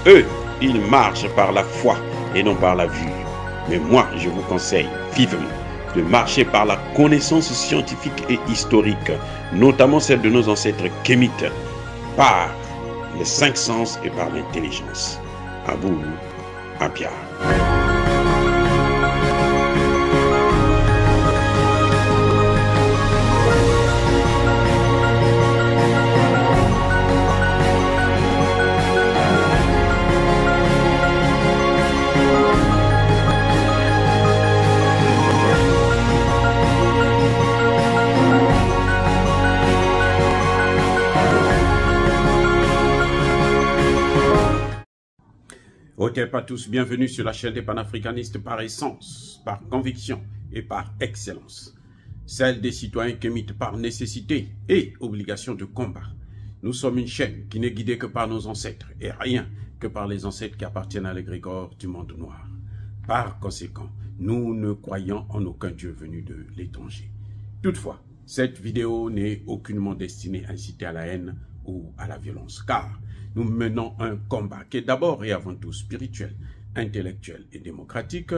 Eux, ils marchent par la foi et non par la vue. Mais moi, je vous conseille vivement de marcher par la connaissance scientifique et historique, notamment celle de nos ancêtres kémites, par les 5 sens et par l'intelligence. À vous, à Pierre. Ok, pas tous, bienvenue sur la chaîne des panafricanistes par essence, par conviction et par excellence. Celle des citoyens kémites par nécessité et obligation de combat. Nous sommes une chaîne qui n'est guidée que par nos ancêtres et rien que par les ancêtres qui appartiennent à l'égrégore du monde noir. Par conséquent, nous ne croyons en aucun Dieu venu de l'étranger. Toutefois, cette vidéo n'est aucunement destinée à inciter à la haine ou à la violence, car nous menons un combat qui est d'abord et avant tout spirituel, intellectuel et démocratique.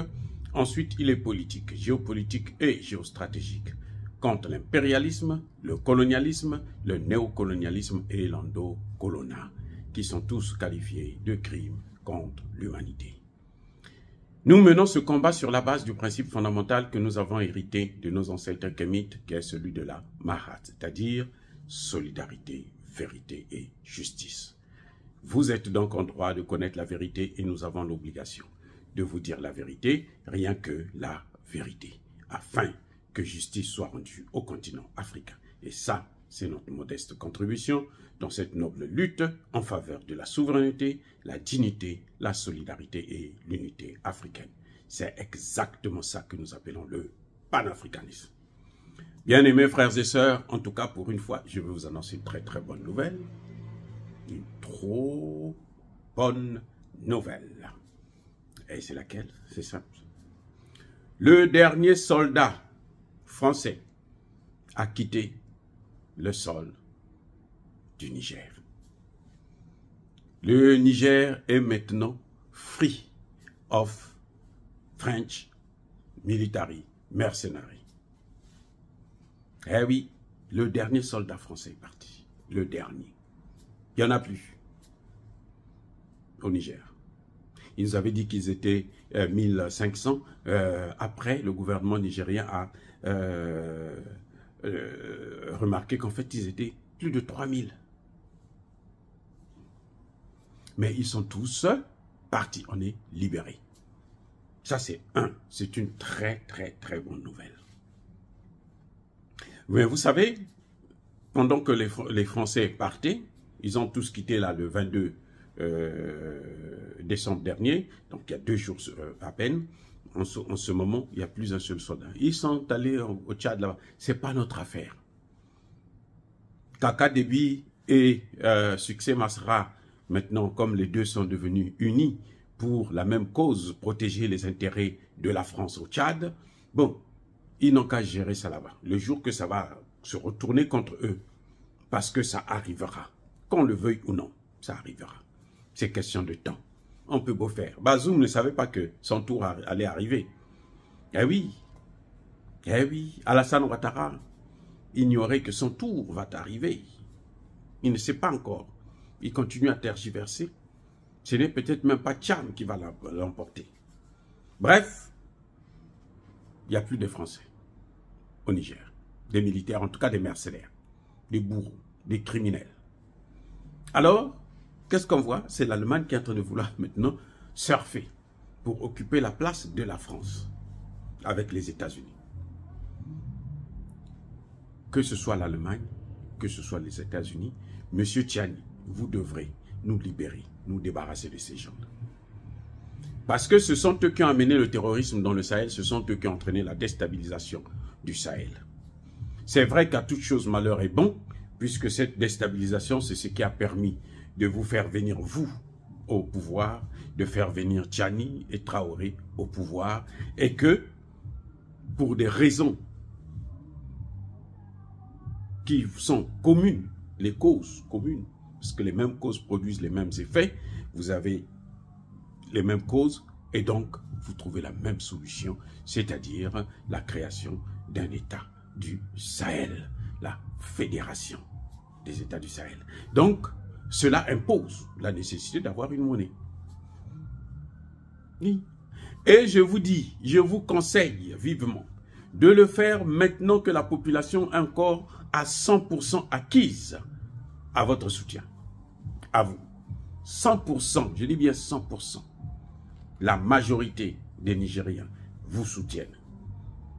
Ensuite, il est politique, géopolitique et géostratégique, contre l'impérialisme, le colonialisme, le néocolonialisme et l'endocolona, qui sont tous qualifiés de crimes contre l'humanité. Nous menons ce combat sur la base du principe fondamental que nous avons hérité de nos ancêtres kémites, qui est celui de la Mahat, c'est-à-dire solidarité, vérité et justice. Vous êtes donc en droit de connaître la vérité et nous avons l'obligation de vous dire la vérité, rien que la vérité, afin que justice soit rendue au continent africain. Et ça, c'est notre modeste contribution dans cette noble lutte en faveur de la souveraineté, la dignité, la solidarité et l'unité africaine. C'est exactement ça que nous appelons le panafricanisme. Bien-aimés frères et sœurs, en tout cas pour une fois, je vais vous annoncer une très très bonne nouvelle. Une trop bonne nouvelle. Et c'est laquelle? C'est simple. Le dernier soldat français a quitté le sol du Niger. Le Niger est maintenant free of French military mercenary. Eh oui, le dernier soldat français est parti. Le dernier. Il n'y en a plus au Niger. Ils nous avaient dit qu'ils étaient 1500. Après, le gouvernement nigérien a remarqué qu'en fait, ils étaient plus de 3000. Mais ils sont tous partis. On est libérés. Ça, c'est une très, très, très bonne nouvelle. Mais vous savez, pendant que les Français partaient, ils ont tous quitté là le 22 décembre dernier, donc il y a 2 jours à peine. En ce moment, il n'y a plus un seul soldat. Ils sont allés au Tchad là-bas. Ce n'est pas notre affaire. Kaka Déby et Succès Masra, maintenant, comme les deux sont devenus unis pour la même cause, protéger les intérêts de la France au Tchad, bon, ils n'ont qu'à gérer ça là-bas. Le jour que ça va se retourner contre eux, parce que ça arrivera. Qu'on le veuille ou non, ça arrivera. C'est question de temps. On peut beau faire. Bazoum ne savait pas que son tour allait arriver. Eh oui. Alassane Ouattara ignorait que son tour va arriver. Il ne sait pas encore. Il continue à tergiverser. Ce n'est peut-être même pas Tcham qui va l'emporter. Bref, il n'y a plus de Français au Niger. Des militaires, en tout cas des mercenaires, des bourreaux, des criminels. Alors, qu'est-ce qu'on voit? C'est l'Allemagne qui est en train de vouloir maintenant surfer pour occuper la place de la France avec les États-Unis. Que ce soit l'Allemagne, que ce soit les États-Unis, M. Tchani, vous devrez nous libérer, nous débarrasser de ces gens-là. Parce que ce sont eux qui ont amené le terrorisme dans le Sahel, ce sont eux qui ont entraîné la déstabilisation du Sahel. C'est vrai qu'à toute chose malheur est bon, puisque cette déstabilisation, c'est ce qui a permis de vous faire venir, vous, au pouvoir, de faire venir Tchani et Traoré au pouvoir, et que, pour des raisons qui sont communes, les causes communes, parce que les mêmes causes produisent les mêmes effets, vous avez les mêmes causes et donc vous trouvez la même solution, c'est-à-dire la création d'un État du Sahel, la fédération des États du Sahel. Donc, cela impose la nécessité d'avoir une monnaie. Oui. Et je vous dis, je vous conseille vivement de le faire maintenant que la population est encore à 100% acquise à votre soutien, à vous. 100%, je dis bien 100%. La majorité des Nigériens vous soutiennent.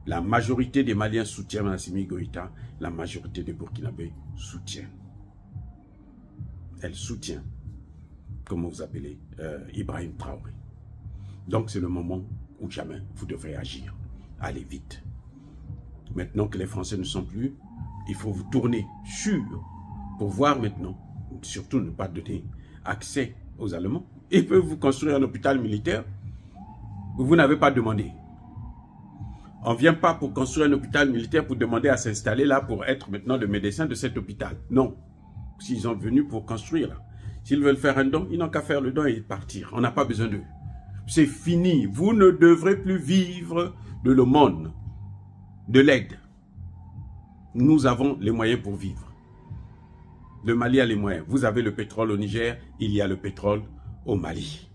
La majorité des Maliens soutiennent Assimi Goïta. La majorité des Burkinabés soutiennent. Elle soutient, comme vous appelez, Ibrahim Traoré. Donc c'est le moment où jamais vous devrez agir. Allez vite. Maintenant que les Français ne sont plus, il faut vous tourner sur pour voir maintenant, surtout ne pas donner accès aux Allemands. Ils peuvent vous construire un hôpital militaire où vous n'avez pas demandé. On ne vient pas pour construire un hôpital militaire pour demander à s'installer là pour être maintenant le médecin de cet hôpital. Non. S'ils sont venus pour construire là. S'ils veulent faire un don, ils n'ont qu'à faire le don et partir. On n'a pas besoin d'eux. C'est fini. Vous ne devrez plus vivre de l'aumône, de l'aide. Nous avons les moyens pour vivre. Le Mali a les moyens. Vous avez le pétrole au Niger, il y a le pétrole au Mali.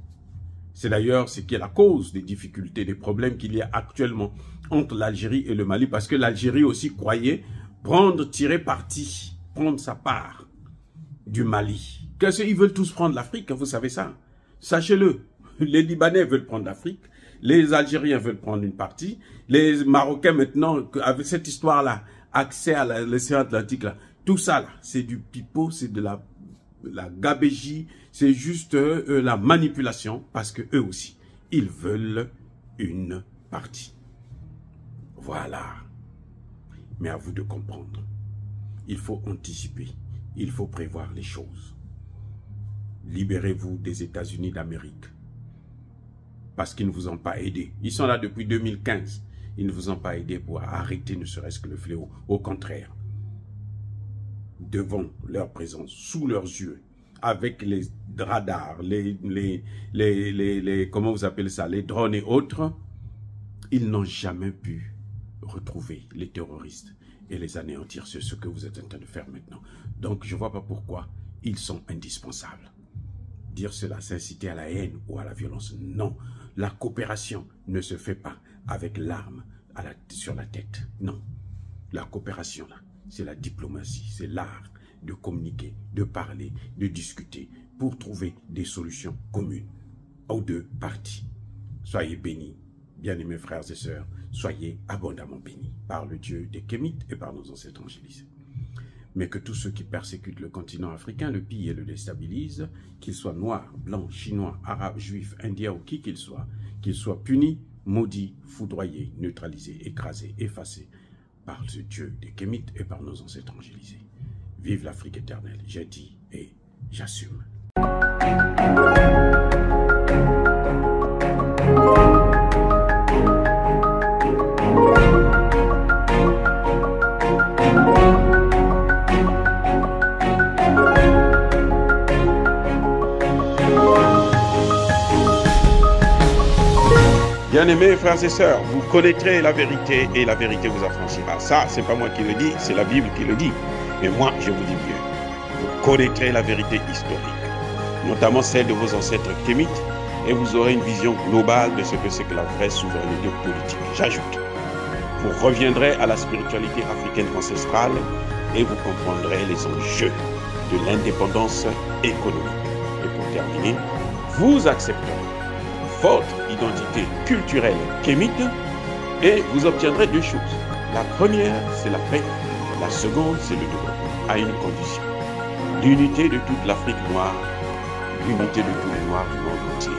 C'est d'ailleurs ce qui est la cause des difficultés, des problèmes qu'il y a actuellement entre l'Algérie et le Mali, parce que l'Algérie aussi croyait tirer parti, prendre sa part du Mali. Qu'est-ce qu'ils veulent tous prendre l'Afrique, vous savez ça? Sachez-le, les Libanais veulent prendre l'Afrique, les Algériens veulent prendre une partie, les Marocains maintenant, avec cette histoire-là, accès à l'océan Atlantique, là, tout ça là, c'est du pipeau, c'est de la gabégie, c'est juste la manipulation, parce que eux aussi, ils veulent une partie. Voilà. Mais à vous de comprendre. Il faut anticiper. Il faut prévoir les choses. Libérez-vous des États-Unis d'Amérique. Parce qu'ils ne vous ont pas aidé. Ils sont là depuis 2015. Ils ne vous ont pas aidé pour arrêter ne serait-ce que le fléau. Au contraire. Devant leur présence, sous leurs yeux, avec les radars, comment vous appelez ça, les drones et autres, ils n'ont jamais pu retrouver les terroristes et les anéantir. C'est ce que vous êtes en train de faire maintenant. Donc, je ne vois pas pourquoi ils sont indispensables. Dire cela, c'est inciter à la haine ou à la violence. Non, la coopération ne se fait pas avec l'arme sur la tête. Non, la coopération, là, c'est la diplomatie, c'est l'art de communiquer, de parler, de discuter pour trouver des solutions communes aux deux parties. Soyez bénis, bien-aimés frères et sœurs, soyez abondamment bénis par le Dieu des Kémites et par nos ancêtres angélisés. Mais que tous ceux qui persécutent le continent africain, le pillent et le déstabilisent, qu'ils soient noirs, blancs, chinois, arabes, juifs, indiens ou qui qu'ils soient punis, maudits, foudroyés, neutralisés, écrasés, effacés par ce Dieu des Kémites et par nos ancêtres angélisés. Vive l'Afrique éternelle, j'ai dit et j'assume. Bien-aimés frères et sœurs, vous connaîtrez la vérité et la vérité vous affranchira. Ça, c'est pas moi qui le dis, c'est la Bible qui le dit. Mais moi, je vous dis mieux. Vous connaîtrez la vérité historique, notamment celle de vos ancêtres kémites, et vous aurez une vision globale de ce que c'est que la vraie souveraineté politique. J'ajoute, vous reviendrez à la spiritualité africaine ancestrale et vous comprendrez les enjeux de l'indépendance économique. Et pour terminer, vous accepterez votre identité culturelle kémite et vous obtiendrez deux choses. La première, c'est la paix. La seconde, c'est le développement, à une condition. L'unité de toute l'Afrique noire, l'unité de tous les Noirs du monde entier.